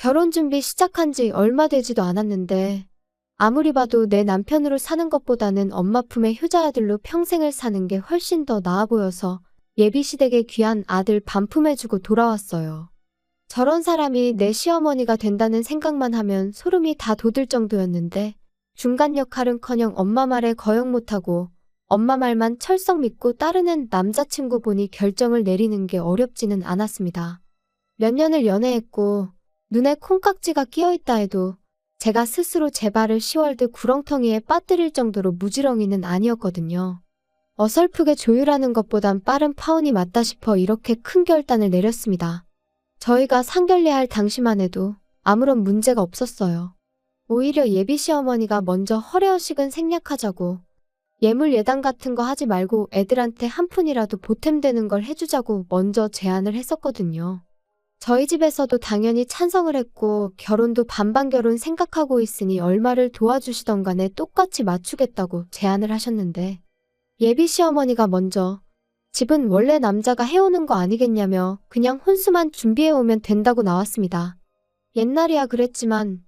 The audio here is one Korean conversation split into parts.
결혼 준비 시작한 지 얼마 되지도 않았는데 아무리 봐도 내 남편으로 사는 것보다는 엄마 품의 효자아들로 평생을 사는 게 훨씬 더 나아 보여서 예비시댁에 귀한 아들 반품해주고 돌아왔어요. 저런 사람이 내 시어머니가 된다는 생각만 하면 소름이 다 돋을 정도였는데 중간 역할은커녕 엄마 말에 거역 못하고 엄마 말만 철썩 믿고 따르는 남자친구 보니 결정을 내리는 게 어렵지는 않았습니다. 몇 년을 연애했고 눈에 콩깍지가 끼어있다 해도 제가 스스로 제 발을 10월드 구렁텅이에 빠뜨릴 정도로 무지렁이는 아니었거든요. 어설프게 조율하는 것보단 빠른 파혼이 맞다 싶어 이렇게 큰 결단을 내렸습니다. 저희가 상견례할 당시만 해도 아무런 문제가 없었어요. 오히려 예비 시어머니가 먼저 허례허식은 생략하자고 예물 예당 같은 거 하지 말고 애들한테 한 푼이라도 보탬되는 걸 해주자고 먼저 제안을 했었거든요. 저희 집에서도 당연히 찬성을 했고 결혼도 반반 결혼 생각하고 있으니 얼마를 도와주시던 간에 똑같이 맞추겠다고 제안을 하셨는데 예비 시어머니가 먼저 집은 원래 남자가 해오는 거 아니겠냐며 그냥 혼수만 준비해오면 된다고 나왔습니다. 옛날이야 그랬지만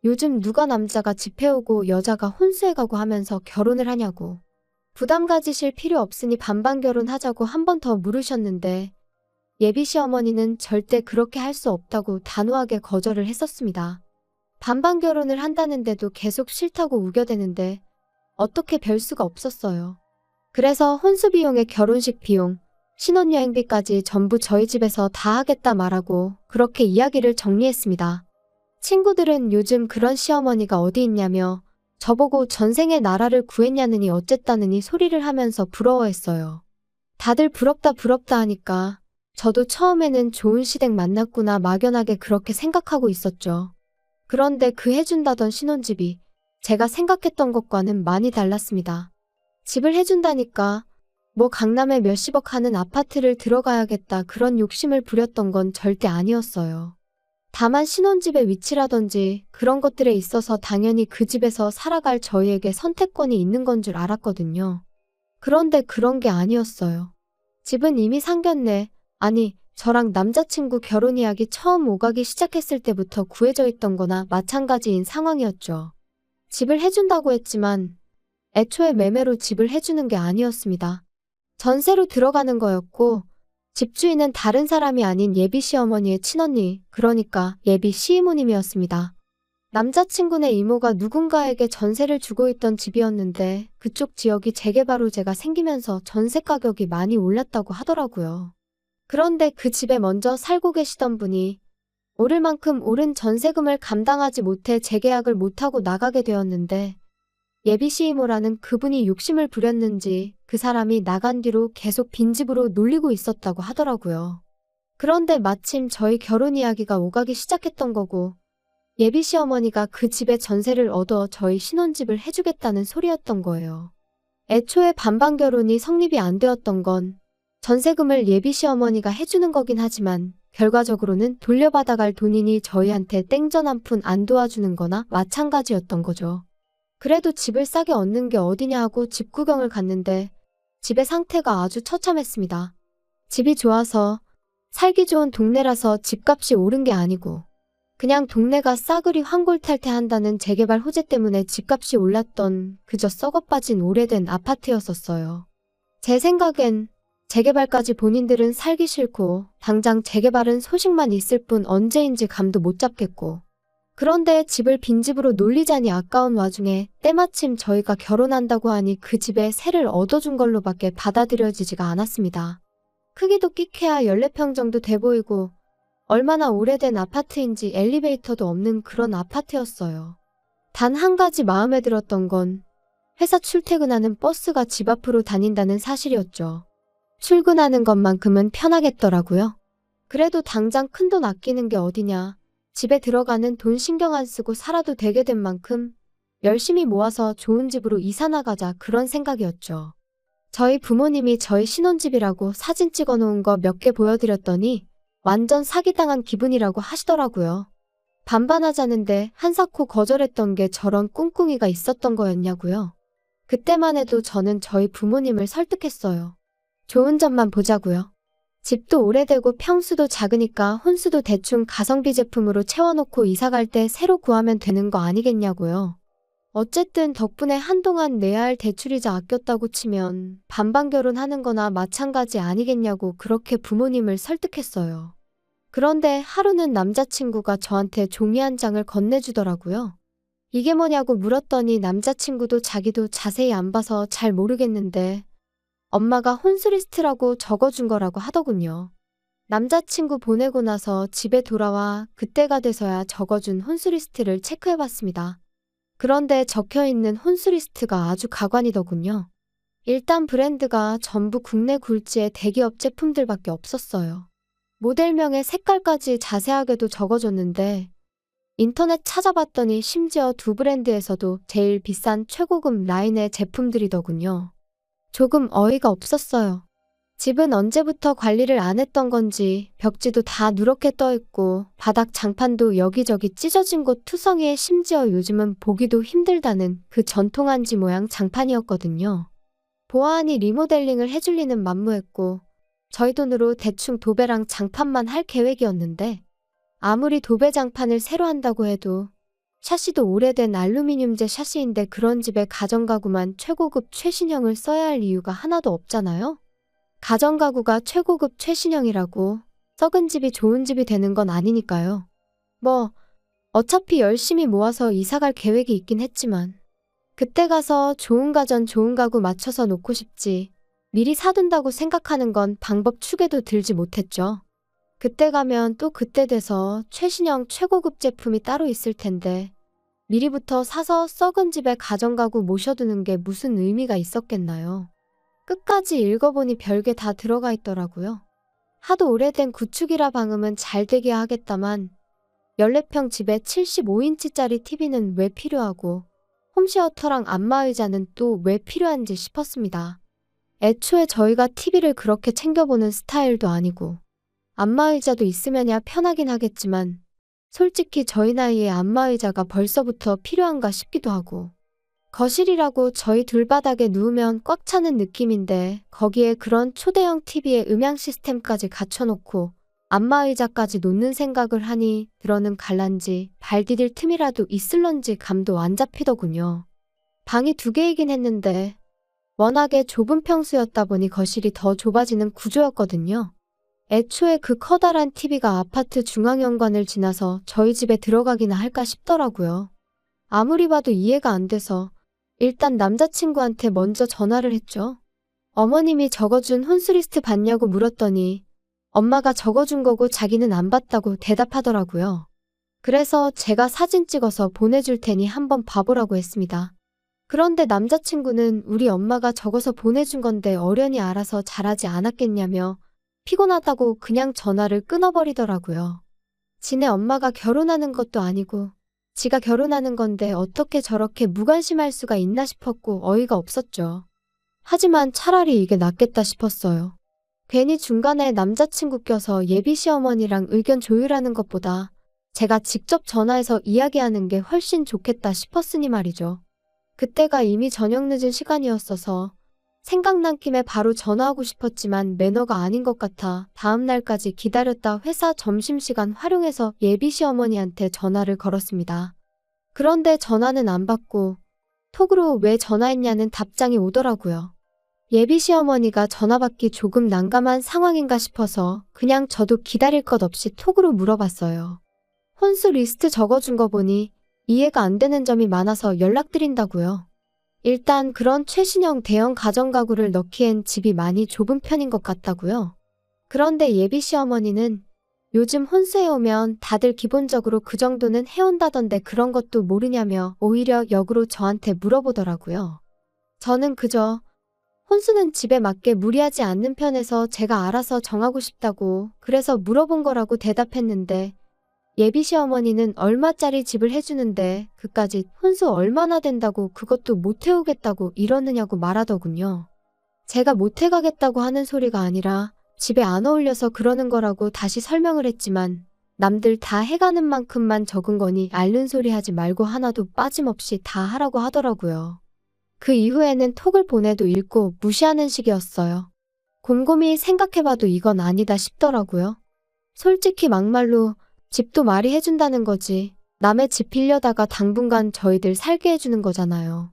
요즘 누가 남자가 집 해오고 여자가 혼수해가고 하면서 결혼을 하냐고. 부담 가지실 필요 없으니 반반 결혼하자고 한 번 더 물으셨는데 예비 시어머니는 절대 그렇게 할 수 없다고 단호하게 거절을 했었습니다. 반반 결혼을 한다는데도 계속 싫다고 우겨대는데 어떻게 별 수가 없었어요. 그래서 혼수 비용에 결혼식 비용, 신혼여행비까지 전부 저희 집에서 다 하겠다 말하고 그렇게 이야기를 정리했습니다. 친구들은 요즘 그런 시어머니가 어디 있냐며 저보고 전생에 나라를 구했냐느니 어쨌다느니 소리를 하면서 부러워했어요. 다들 부럽다 부럽다 하니까 저도 처음에는 좋은 시댁 만났구나 막연하게 그렇게 생각하고 있었죠. 그런데 그 해준다던 신혼집이 제가 생각했던 것과는 많이 달랐습니다. 집을 해준다니까 뭐 강남에 몇십억 하는 아파트를 들어가야겠다 그런 욕심을 부렸던 건 절대 아니었어요. 다만 신혼집의 위치라든지 그런 것들에 있어서 당연히 그 집에서 살아갈 저희에게 선택권이 있는 건 줄 알았거든요. 그런데 그런 게 아니었어요. 집은 이미 상견례, 아니 저랑 남자친구 결혼 이야기 처음 오가기 시작했을 때부터 구해져 있던 거나 마찬가지인 상황이었죠. 집을 해준다고 했지만 애초에 매매로 집을 해주는 게 아니었습니다. 전세로 들어가는 거였고 집주인은 다른 사람이 아닌 예비 시어머니의 친언니, 그러니까 예비 시이모님이었습니다. 남자친구네 이모가 누군가에게 전세를 주고 있던 집이었는데 그쪽 지역이 재개발 호재가 생기면서 전세 가격이 많이 올랐다고 하더라고요. 그런데 그 집에 먼저 살고 계시던 분이 오를 만큼 오른 전세금을 감당하지 못해 재계약을 못하고 나가게 되었는데 예비 시이모라는 그분이 욕심을 부렸는지 그 사람이 나간 뒤로 계속 빈집으로 놀리고 있었다고 하더라고요. 그런데 마침 저희 결혼 이야기가 오가기 시작했던 거고 예비 시어머니가 그 집에 전세를 얻어 저희 신혼집을 해주겠다는 소리였던 거예요. 애초에 반반 결혼이 성립이 안 되었던 건 전세금을 예비 시어머니가 해주는 거긴 하지만 결과적으로는 돌려받아갈 돈이니 저희한테 땡전 한 푼 안 도와주는 거나 마찬가지였던 거죠. 그래도 집을 싸게 얻는 게 어디냐 하고 집 구경을 갔는데 집의 상태가 아주 처참했습니다. 집이 좋아서 살기 좋은 동네라서 집값이 오른 게 아니고 그냥 동네가 싸그리 환골탈퇴한다는 재개발 호재 때문에 집값이 올랐던 그저 썩어빠진 오래된 아파트였었어요. 제 생각엔 재개발까지 본인들은 살기 싫고 당장 재개발은 소식만 있을 뿐 언제인지 감도 못 잡겠고 그런데 집을 빈집으로 놀리자니 아까운 와중에 때마침 저희가 결혼한다고 하니 그 집에 세를 얻어준 걸로밖에 받아들여지지가 않았습니다. 크기도 끼케야 14평 정도 돼 보이고 얼마나 오래된 아파트인지 엘리베이터도 없는 그런 아파트였어요. 단 한 가지 마음에 들었던 건 회사 출퇴근하는 버스가 집 앞으로 다닌다는 사실이었죠. 출근하는 것만큼은 편하겠더라고요. 그래도 당장 큰돈 아끼는 게 어디냐. 집에 들어가는 돈 신경 안 쓰고 살아도 되게 된 만큼 열심히 모아서 좋은 집으로 이사 나가자 그런 생각이었죠. 저희 부모님이 저희 신혼집이라고 사진 찍어 놓은 거 몇 개 보여드렸더니 완전 사기당한 기분이라고 하시더라고요. 반반하자는데 한사코 거절했던 게 저런 꿍꿍이가 있었던 거였냐고요. 그때만 해도 저는 저희 부모님을 설득했어요. 좋은 점만 보자고요. 집도 오래되고 평수도 작으니까 혼수도 대충 가성비 제품으로 채워놓고 이사 갈 때 새로 구하면 되는 거 아니겠냐고요. 어쨌든 덕분에 한동안 내야 할 대출이자 아꼈다고 치면 반반 결혼하는 거나 마찬가지 아니겠냐고 그렇게 부모님을 설득했어요. 그런데 하루는 남자친구가 저한테 종이 한 장을 건네주더라고요. 이게 뭐냐고 물었더니 남자친구도 자기도 자세히 안 봐서 잘 모르겠는데 엄마가 혼수 리스트라고 적어준 거라고 하더군요. 남자친구 보내고 나서 집에 돌아와 그때가 돼서야 적어준 혼수 리스트를 체크해봤습니다. 그런데 적혀있는 혼수 리스트가 아주 가관이더군요. 일단 브랜드가 전부 국내 굴지의 대기업 제품들밖에 없었어요. 모델명에 색깔까지 자세하게도 적어줬는데 인터넷 찾아봤더니 심지어 두 브랜드에서도 제일 비싼 최고급 라인의 제품들이더군요. 조금 어이가 없었어요. 집은 언제부터 관리를 안 했던 건지 벽지도 다 누렇게 떠있고 바닥 장판도 여기저기 찢어진 곳 투성이에 심지어 요즘은 보기도 힘들다는 그 전통 한지 모양 장판이었거든요. 보아하니 리모델링을 해줄 리는 만무했고 저희 돈으로 대충 도배랑 장판만 할 계획이었는데 아무리 도배 장판을 새로 한다고 해도 샤시도 오래된 알루미늄제 샤시인데 그런 집에 가정가구만 최고급 최신형을 써야 할 이유가 하나도 없잖아요. 가정가구가 최고급 최신형이라고 썩은 집이 좋은 집이 되는 건 아니니까요. 어차피 열심히 모아서 이사갈 계획이 있긴 했지만 그때 가서 좋은 가전 좋은 가구 맞춰서 놓고 싶지 미리 사둔다고 생각하는 건 방법 축에도 들지 못했죠. 그때 가면 또 그때 돼서 최신형 최고급 제품이 따로 있을 텐데 미리부터 사서 썩은 집에 가정가구 모셔두는 게 무슨 의미가 있었겠나요? 끝까지 읽어보니 별게 다 들어가 있더라고요. 하도 오래된 구축이라 방음은 잘 되게 하겠다만 14평 집에 75인치짜리 TV는 왜 필요하고 홈시어터랑 안마의자는 또 왜 필요한지 싶었습니다. 애초에 저희가 TV를 그렇게 챙겨보는 스타일도 아니고 안마의자도 있으면야 편하긴 하겠지만 솔직히 저희 나이에 안마의자가 벌써부터 필요한가 싶기도 하고 거실이라고 저희 둘바닥에 누우면 꽉 차는 느낌인데 거기에 그런 초대형 TV에 음향 시스템까지 갖춰놓고 안마의자까지 놓는 생각을 하니 들어는 갈란지 발 디딜 틈이라도 있을런지 감도 안 잡히더군요. 방이 2개이긴 했는데 워낙에 좁은 평수였다 보니 거실이 더 좁아지는 구조였거든요. 애초에 그 커다란 TV가 아파트 중앙현관을 지나서 저희 집에 들어가기나 할까 싶더라고요. 아무리 봐도 이해가 안 돼서 일단 남자친구한테 먼저 전화를 했죠. 어머님이 적어준 혼수 리스트 봤냐고 물었더니 엄마가 적어준 거고 자기는 안 봤다고 대답하더라고요. 그래서 제가 사진 찍어서 보내줄 테니 한번 봐보라고 했습니다. 그런데 남자친구는 우리 엄마가 적어서 보내준 건데 어련히 알아서 잘하지 않았겠냐며 피곤하다고 그냥 전화를 끊어버리더라고요. 지네 엄마가 결혼하는 것도 아니고 지가 결혼하는 건데 어떻게 저렇게 무관심할 수가 있나 싶었고 어이가 없었죠. 하지만 차라리 이게 낫겠다 싶었어요. 괜히 중간에 남자친구 껴서 예비 시어머니랑 의견 조율하는 것보다 제가 직접 전화해서 이야기하는 게 훨씬 좋겠다 싶었으니 말이죠. 그때가 이미 저녁 늦은 시간이었어서 생각난 김에 바로 전화하고 싶었지만 매너가 아닌 것 같아 다음 날까지 기다렸다 회사 점심시간 활용해서 예비 시어머니한테 전화를 걸었습니다. 그런데 전화는 안 받고 톡으로 왜 전화했냐는 답장이 오더라고요. 예비 시어머니가 전화 받기 조금 난감한 상황인가 싶어서 그냥 저도 기다릴 것 없이 톡으로 물어봤어요. 혼수 리스트 적어준 거 보니 이해가 안 되는 점이 많아서 연락드린다고요. 일단 그런 최신형 대형 가정가구를 넣기엔 집이 많이 좁은 편인 것 같다고요. 그런데 예비 시어머니는 요즘 혼수해오면 다들 기본적으로 그 정도는 해온다던데 그런 것도 모르냐며 오히려 역으로 저한테 물어보더라고요. 저는 그저 혼수는 집에 맞게 무리하지 않는 편에서 제가 알아서 정하고 싶다고 그래서 물어본 거라고 대답했는데 예비 시어머니는 얼마짜리 집을 해주는데 그까짓 혼수 얼마나 된다고 그것도 못 해오겠다고 이러느냐고 말하더군요. 제가 못 해가겠다고 하는 소리가 아니라 집에 안 어울려서 그러는 거라고 다시 설명을 했지만 남들 다 해가는 만큼만 적은 거니 앓는 소리 하지 말고 하나도 빠짐없이 다 하라고 하더라고요. 그 이후에는 톡을 보내도 읽고 무시하는 식이었어요. 곰곰이 생각해봐도 이건 아니다 싶더라고요. 솔직히 막말로 집도 말이 해준다는 거지. 남의 집 빌려다가 당분간 저희들 살게 해주는 거잖아요.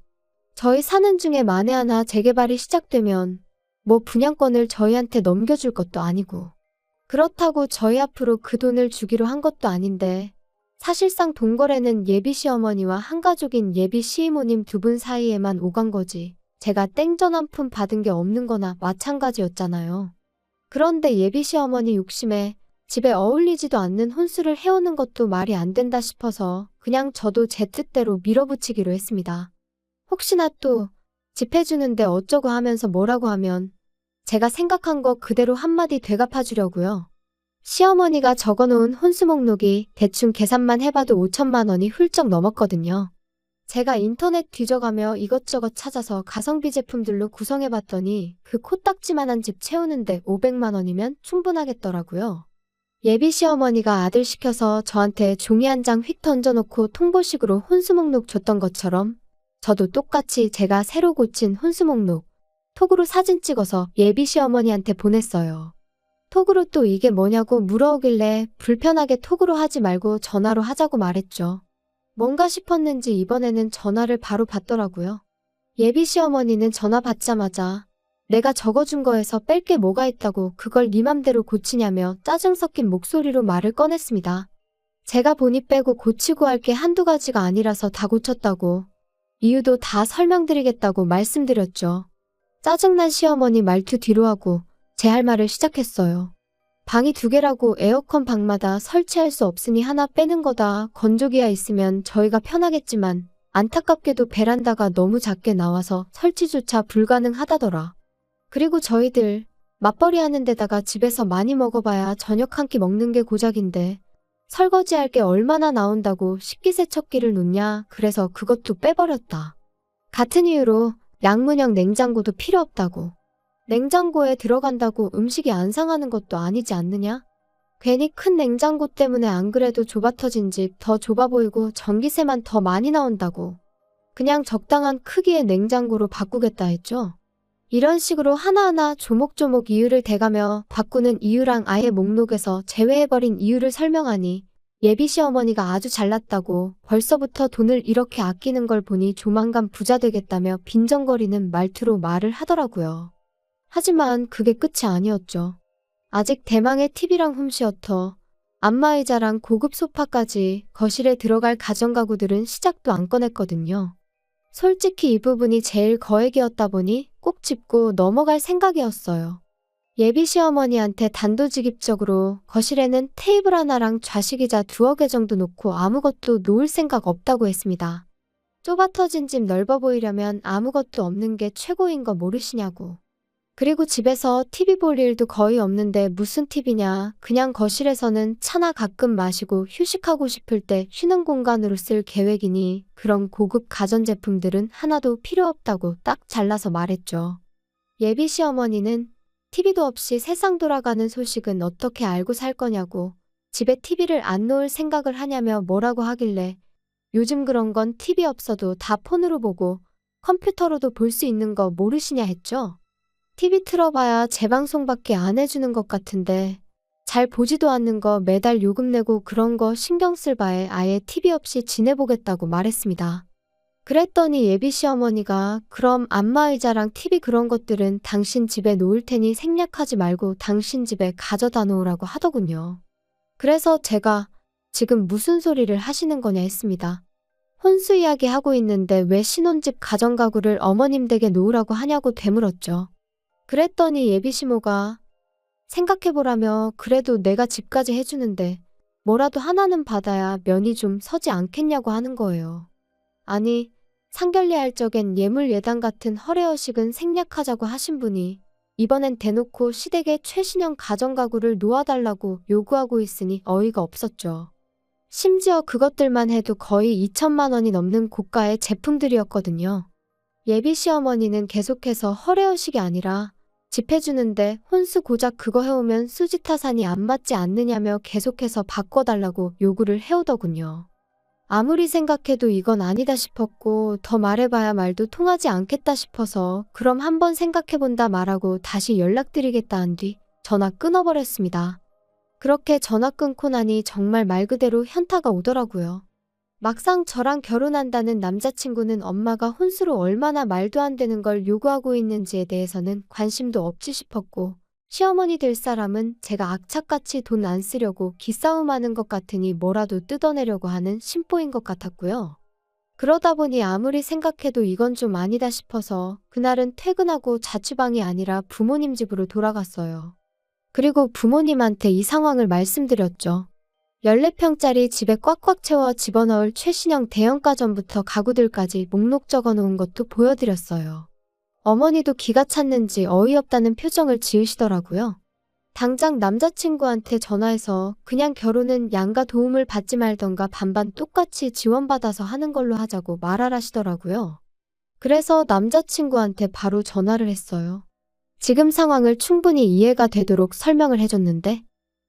저희 사는 중에 만에 하나 재개발이 시작되면 뭐 분양권을 저희한테 넘겨줄 것도 아니고 그렇다고 저희 앞으로 그 돈을 주기로 한 것도 아닌데 사실상 돈거래는 예비 시어머니와 한가족인 예비 시이모님 두 분 사이에만 오간 거지 제가 땡전 한 푼 받은 게 없는 거나 마찬가지였잖아요. 그런데 예비 시어머니 욕심에 집에 어울리지도 않는 혼수를 해오는 것도 말이 안 된다 싶어서 그냥 저도 제 뜻대로 밀어붙이기로 했습니다. 혹시나 또 집 해주는데 어쩌고 하면서 뭐라고 하면 제가 생각한 거 그대로 한마디 되갚아주려고요. 시어머니가 적어놓은 혼수 목록이 대충 계산만 해봐도 5천만 원이 훌쩍 넘었거든요. 제가 인터넷 뒤져가며 이것저것 찾아서 가성비 제품들로 구성해봤더니 그 코딱지만한 집 채우는데 500만 원이면 충분하겠더라고요. 예비 시어머니가 아들 시켜서 저한테 종이 한 장 휙 던져놓고 통보식으로 혼수 목록 줬던 것처럼 저도 똑같이 제가 새로 고친 혼수 목록 톡으로 사진 찍어서 예비 시어머니한테 보냈어요. 톡으로 또 이게 뭐냐고 물어오길래 불편하게 톡으로 하지 말고 전화로 하자고 말했죠. 뭔가 싶었는지 이번에는 전화를 바로 받더라고요. 예비 시어머니는 전화 받자마자 내가 적어준 거에서 뺄 게 뭐가 있다고 그걸 네 맘대로 고치냐며 짜증 섞인 목소리로 말을 꺼냈습니다. 제가 보니 빼고 고치고 할 게 한두 가지가 아니라서 다 고쳤다고 이유도 다 설명드리겠다고 말씀드렸죠. 짜증난 시어머니 말투 뒤로 하고 제 할 말을 시작했어요. 방이 2개라고 에어컨 방마다 설치할 수 없으니 하나 빼는 거다. 건조기가 있으면 저희가 편하겠지만 안타깝게도 베란다가 너무 작게 나와서 설치조차 불가능하다더라. 그리고 저희들 맞벌이 하는 데다가 집에서 많이 먹어봐야 저녁 한 끼 먹는 게 고작인데 설거지할 게 얼마나 나온다고 식기세척기를 놓냐. 그래서 그것도 빼버렸다. 같은 이유로 양문형 냉장고도 필요 없다고. 냉장고에 들어간다고 음식이 안 상하는 것도 아니지 않느냐? 괜히 큰 냉장고 때문에 안 그래도 좁아터진 집 더 좁아 보이고 전기세만 더 많이 나온다고. 그냥 적당한 크기의 냉장고로 바꾸겠다 했죠. 이런 식으로 하나하나 조목조목 이유를 대가며 바꾸는 이유랑 아예 목록에서 제외해버린 이유를 설명하니 예비 시어머니가 아주 잘났다고 벌써부터 돈을 이렇게 아끼는 걸 보니 조만간 부자 되겠다며 빈정거리는 말투로 말을 하더라고요. 하지만 그게 끝이 아니었죠. 아직 대망의 TV랑 홈시어터, 안마의자랑 고급 소파까지 거실에 들어갈 가전가구들은 시작도 안 꺼냈거든요. 솔직히 이 부분이 제일 거액이었다 보니 꼭 짚고 넘어갈 생각이었어요. 예비 시어머니한테 단도직입적으로 거실에는 테이블 하나랑 좌식의자 2개 정도 놓고 아무것도 놓을 생각 없다고 했습니다. 좁아터진 집 넓어 보이려면 아무것도 없는 게 최고인 거 모르시냐고. 그리고 집에서 TV 볼 일도 거의 없는데 무슨 TV냐. 그냥 거실에서는 차나 가끔 마시고 휴식하고 싶을 때 쉬는 공간으로 쓸 계획이니 그런 고급 가전제품들은 하나도 필요 없다고 딱 잘라서 말했죠. 예비 시어머니는 TV도 없이 세상 돌아가는 소식은 어떻게 알고 살 거냐고 집에 TV를 안 놓을 생각을 하냐며 뭐라고 하길래 요즘 그런 건 TV 없어도 다 폰으로 보고 컴퓨터로도 볼 수 있는 거 모르시냐 했죠. TV 틀어봐야 재방송밖에 안 해주는 것 같은데 잘 보지도 않는 거 매달 요금 내고 그런 거 신경 쓸 바에 아예 TV 없이 지내보겠다고 말했습니다. 그랬더니 예비 시어머니가 그럼 안마의자랑 TV 그런 것들은 당신 집에 놓을 테니 생략하지 말고 당신 집에 가져다 놓으라고 하더군요. 그래서 제가 지금 무슨 소리를 하시는 거냐 했습니다. 혼수 이야기 하고 있는데 왜 신혼집 가전가구를 어머님 댁에 놓으라고 하냐고 되물었죠. 그랬더니 예비시모가 생각해보라며 그래도 내가 집까지 해주는데 뭐라도 하나는 받아야 면이 좀 서지 않겠냐고 하는 거예요. 아니 상견례할 적엔 예물 예당 같은 허례허식은 생략하자고 하신 분이 이번엔 대놓고 시댁에 최신형 가전가구를 놓아달라고 요구하고 있으니 어이가 없었죠. 심지어 그것들만 해도 거의 2천만 원이 넘는 고가의 제품들이었거든요. 예비 시어머니는 계속해서 허례허식이 아니라 집 해주는데 혼수 고작 그거 해오면 수지타산이 안 맞지 않느냐며 계속해서 바꿔달라고 요구를 해오더군요. 아무리 생각해도 이건 아니다 싶었고 더 말해봐야 말도 통하지 않겠다 싶어서 그럼 한번 생각해본다 말하고 다시 연락드리겠다 한 뒤 전화 끊어버렸습니다. 그렇게 전화 끊고 나니 정말 말 그대로 현타가 오더라고요. 막상 저랑 결혼한다는 남자친구는 엄마가 혼수로 얼마나 말도 안 되는 걸 요구하고 있는지에 대해서는 관심도 없지 싶었고 시어머니 될 사람은 제가 악착같이 돈 안 쓰려고 기싸움하는 것 같으니 뭐라도 뜯어내려고 하는 심보인 것 같았고요. 그러다 보니 아무리 생각해도 이건 좀 아니다 싶어서 그날은 퇴근하고 자취방이 아니라 부모님 집으로 돌아갔어요. 그리고 부모님한테 이 상황을 말씀드렸죠. 14평짜리 집에 꽉꽉 채워 집어넣을 최신형 대형가전부터 가구들까지 목록 적어놓은 것도 보여드렸어요. 어머니도 기가 찼는지 어이없다는 표정을 지으시더라고요. 당장 남자친구한테 전화해서 그냥 결혼은 양가 도움을 받지 말던가 반반 똑같이 지원받아서 하는 걸로 하자고 말하라시더라고요. 그래서 남자친구한테 바로 전화를 했어요. 지금 상황을 충분히 이해가 되도록 설명을 해줬는데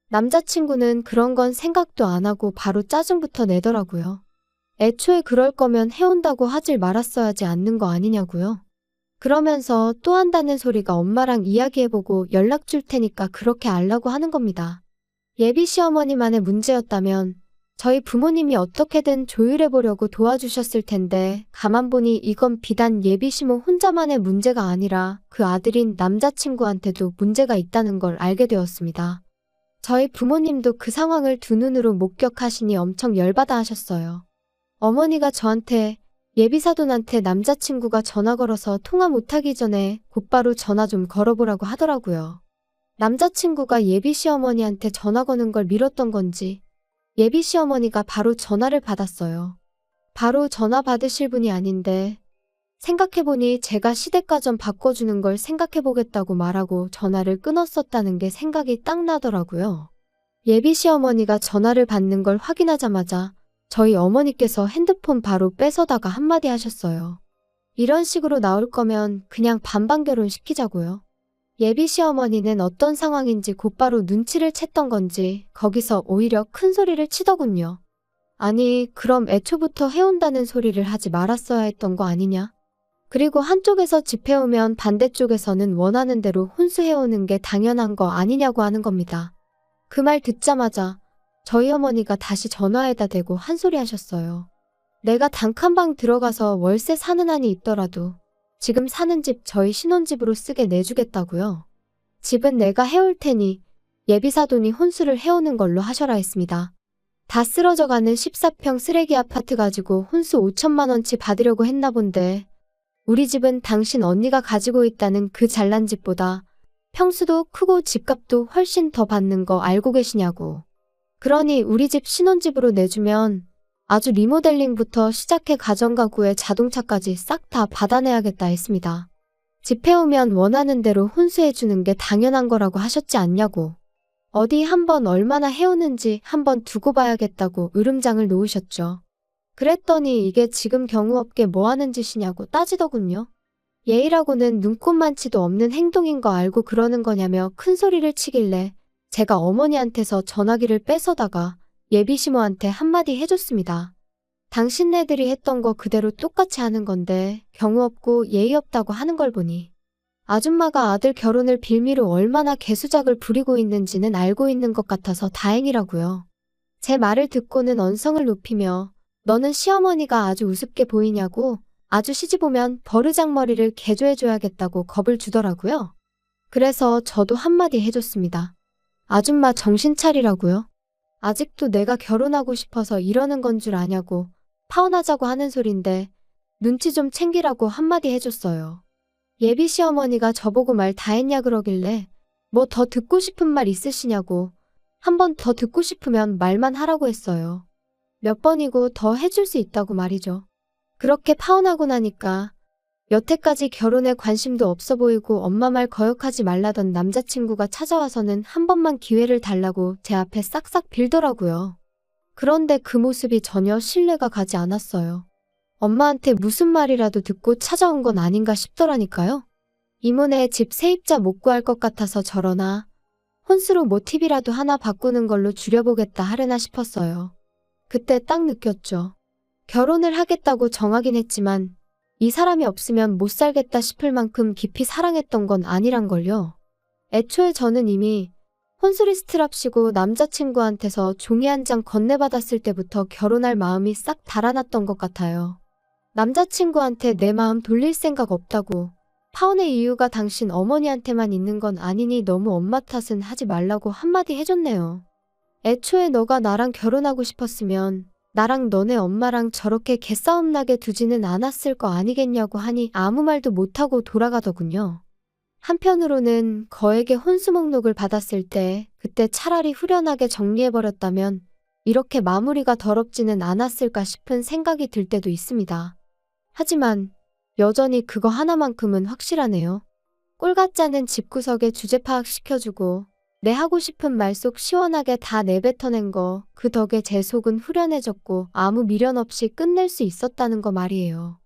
남자친구는 그런 건 생각도 안 하고 바로 짜증부터 내더라고요. 애초에 그럴 거면 해온다고 하질 말았어야지 않는 거 아니냐고요. 그러면서 또 한다는 소리가 엄마랑 이야기해보고 연락 줄 테니까 그렇게 알라고 하는 겁니다. 예비 시어머니만의 문제였다면 저희 부모님이 어떻게든 조율해보려고 도와주셨을 텐데 가만 보니 이건 비단 예비 시모 혼자만의 문제가 아니라 그 아들인 남자친구한테도 문제가 있다는 걸 알게 되었습니다. 저희 부모님도 그 상황을 두 눈으로 목격하시니 엄청 열받아 하셨어요. 어머니가 저한테 예비사돈한테 남자친구가 전화 걸어서 통화 못하기 전에 곧바로 전화 좀 걸어보라고 하더라고요. 남자친구가 예비시어머니한테 전화 거는 걸 미뤘던 건지 예비시어머니가 바로 전화를 받았어요. 바로 전화 받으실 분이 아닌데 생각해보니 제가 시댁가전 바꿔주는 걸 생각해보겠다고 말하고 전화를 끊었었다는 게 생각이 딱 나더라고요. 예비시어머니가 전화를 받는 걸 확인하자마자 저희 어머니께서 핸드폰 바로 뺏어다가 한마디 하셨어요. 이런 식으로 나올 거면 그냥 반반 결혼시키자고요. 예비 시어머니는 어떤 상황인지 곧바로 눈치를 챘던 건지 거기서 오히려 큰 소리를 치더군요. 아니, 그럼 애초부터 해온다는 소리를 하지 말았어야 했던 거 아니냐? 그리고 한쪽에서 집해오면 반대쪽에서는 원하는 대로 혼수해오는 게 당연한 거 아니냐고 하는 겁니다. 그 말 듣자마자 저희 어머니가 다시 전화에다 대고 한 소리 하셨어요. 내가 단칸방 들어가서 월세 사는 한이 있더라도 지금 사는 집 저희 신혼집으로 쓰게 내주겠다고요. 집은 내가 해올 테니 예비사돈이 혼수를 해오는 걸로 하셔라 했습니다. 다 쓰러져가는 14평 쓰레기 아파트 가지고 혼수 5천만 원치 받으려고 했나 본데 우리 집은 당신 언니가 가지고 있다는 그 잘난 집보다 평수도 크고 집값도 훨씬 더 받는 거 알고 계시냐고. 그러니 우리 집 신혼집으로 내주면 아주 리모델링부터 시작해 가정가구에 자동차까지 싹 다 받아내야겠다 했습니다. 집 해오면 원하는 대로 혼수해주는 게 당연한 거라고 하셨지 않냐고. 어디 한번 얼마나 해오는지 한번 두고 봐야겠다고 으름장을 놓으셨죠. 그랬더니 이게 지금 경우없게 뭐 하는 짓이냐고 따지더군요. 예의라고는 눈꼽만치도 없는 행동인 거 알고 그러는 거냐며 큰 소리를 치길래 제가 어머니한테서 전화기를 뺏어다가 예비시모한테 한마디 해줬습니다. 당신네들이 했던 거 그대로 똑같이 하는 건데 경우 없고 예의 없다고 하는 걸 보니 아줌마가 아들 결혼을 빌미로 얼마나 개수작을 부리고 있는지는 알고 있는 것 같아서 다행이라고요. 제 말을 듣고는 언성을 높이며 너는 시어머니가 아주 우습게 보이냐고 아주 시집 오면 버르장머리를 개조해줘야겠다고 겁을 주더라고요. 그래서 저도 한마디 해줬습니다. 아줌마 정신 차리라고요. 아직도 내가 결혼하고 싶어서 이러는 건 줄 아냐고 파혼하자고 하는 소린데 눈치 좀 챙기라고 한마디 해줬어요. 예비 시어머니가 저보고 말 다 했냐 그러길래 뭐 더 듣고 싶은 말 있으시냐고 한 번 더 듣고 싶으면 말만 하라고 했어요. 몇 번이고 더 해줄 수 있다고 말이죠. 그렇게 파혼하고 나니까 여태까지 결혼에 관심도 없어 보이고 엄마 말 거역하지 말라던 남자친구가 찾아와서는 한 번만 기회를 달라고 제 앞에 싹싹 빌더라고요. 그런데 그 모습이 전혀 신뢰가 가지 않았어요. 엄마한테 무슨 말이라도 듣고 찾아온 건 아닌가 싶더라니까요. 이모네 집 세입자 못 구할 것 같아서 저러나 혼수로 모티비라도 하나 바꾸는 걸로 줄여보겠다 하려나 싶었어요. 그때 딱 느꼈죠. 결혼을 하겠다고 정하긴 했지만 이 사람이 없으면 못 살겠다 싶을 만큼 깊이 사랑했던 건 아니란걸요. 애초에 저는 이미 혼수리 스트랍시고 남자친구한테서 종이 한 장 건네받았을 때부터 결혼할 마음이 싹 달아났던 것 같아요. 남자친구한테 내 마음 돌릴 생각 없다고. 파혼의 이유가 당신 어머니한테만 있는 건 아니니 너무 엄마 탓은 하지 말라고 한마디 해줬네요. 애초에 너가 나랑 결혼하고 싶었으면 나랑 너네 엄마랑 저렇게 개싸움 나게 두지는 않았을 거 아니겠냐고 하니 아무 말도 못하고 돌아가더군요. 한편으로는 거액의 혼수 목록을 받았을 때 그때 차라리 후련하게 정리해버렸다면 이렇게 마무리가 더럽지는 않았을까 싶은 생각이 들 때도 있습니다. 하지만 여전히 그거 하나만큼은 확실하네요. 꼴 같지 않은 집구석에 주제 파악시켜주고 내 하고 싶은 말 속 시원하게 다 내뱉어낸 거, 그 덕에 제 속은 후련해졌고 아무 미련 없이 끝낼 수 있었다는 거 말이에요.